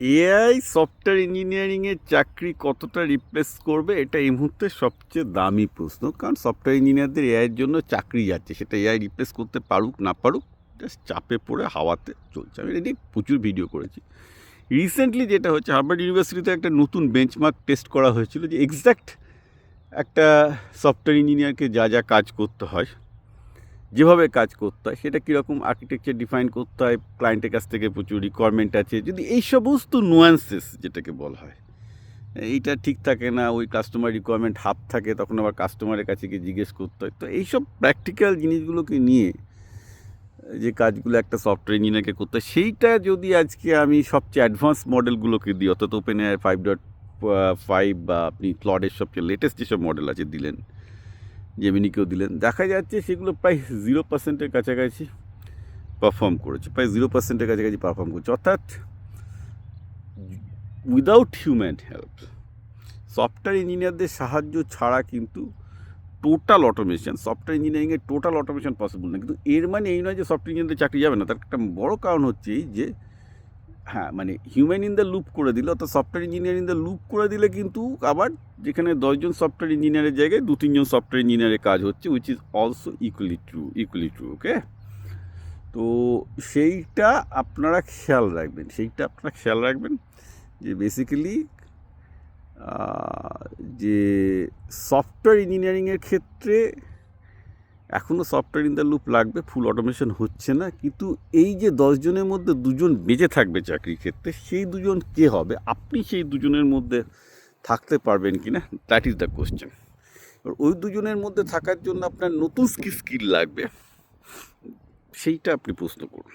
AI software ইঞ্জিনিয়ারিংয়ের চাকরি কতটা রিপ্লেস করবে, এটা এই মুহূর্তে সবচেয়ে দামি প্রশ্ন। কারণ সফটওয়্যার ইঞ্জিনিয়ারদের এআইয়ের জন্য চাকরি যাচ্ছে, সেটা এআই রিপ্লেস করতে পারুক না পারুক, জাস্ট চাপে পড়ে হাওয়াতে চলছে। আমি এটা নিয়ে প্রচুর ভিডিও করেছি। রিসেন্টলি যেটা হচ্ছে, হার্ভার্ড ইউনিভার্সিটিতে একটা নতুন বেঞ্চমার্ক টেস্ট করা হয়েছিল যে এক্স্যাক্ট একটা সফটওয়্যার ইঞ্জিনিয়ারকে যা যা কাজ করতে হয়, যেভাবে কাজ করতে হয়, সেটা কীরকম আর্কিটেকচার ডিফাইন করতে হয়, ক্লায়েন্টের কাছ থেকে প্রচুর রিকোয়ারমেন্ট আছে, যদি এই সমস্ত নুয়ান্সেস যেটাকে বলা হয় এইটা ঠিক থাকে না, ওই কাস্টমার রিকোয়ারমেন্ট হাফ থাকে, তখন আবার কাস্টমারের কাছে গিয়ে জিজ্ঞেস করতে হয়। তো এইসব প্র্যাকটিক্যাল জিনিসগুলোকে নিয়ে যে কাজগুলো একটা সফটওয়্যার ইঞ্জিনিয়ারকে করতে হয়, সেইটা যদি আজকে আমি সবচেয়ে অ্যাডভান্স মডেলগুলোকে দিই, অর্থাৎ ওপেন এআই 5.5 বা আপনি ক্লডের সবচেয়ে লেটেস্ট যেসব মডেল আছে দিলেন, জেমিনিকেও দিলেন, দেখা যাচ্ছে সেগুলো প্রায় 0%-এর কাছাকাছি পারফর্ম করেছে, প্রায় 0%-এর কাছাকাছি পারফর্ম করছে। অর্থাৎ উইদাউট হিউম্যান হেল্প, সফটওয়্যার ইঞ্জিনিয়ারদের সাহায্য ছাড়া কিন্তু টোটাল অটোমেশন, সফটওয়্যার ইঞ্জিনিয়ারিংয়ের টোটাল অটোমেশন পসিবল না। কিন্তু এর মানে এই নয় যে সফটওয়্যার ইঞ্জিনিয়ারদের চাকরি যাবে না। তার একটা বড় কারণ হচ্ছে এই যে, হ্যাঁ, মানে হিউম্যান ইন দ্য লুপ করে দিলে, অর্থাৎ software engineer in the loop করে দিলে কিন্তু আবার যেখানে 10জন সফটওয়্যার ইঞ্জিনিয়ারের জায়গায় 2-3জন সফটওয়্যার ইঞ্জিনিয়ারের কাজ হচ্ছে, which is also equally true. Okay, তো সেইটা আপনারা খেয়াল রাখবেন যে বেসিক্যালি যে সফটওয়্যার ইঞ্জিনিয়ারিংয়ের ক্ষেত্রে এখনও সফটওয়্যার ইন দ্য লুপ লাগবে, ফুল অটোমেশন হচ্ছে না। কিন্তু এই যে 10জনের মধ্যে 2জন বেঁচে থাকবে চাকরির ক্ষেত্রে, সেই 2জন কে হবে? আপনি সেই 2জনের মধ্যে থাকতে পারবেন কি না, দ্যাট ইজ দ্য কোশ্চেন। এবার ওই 2জনের মধ্যে থাকার জন্য আপনার নতুন স্কিল লাগবে, সেইটা আপনি প্রশ্ন করুন।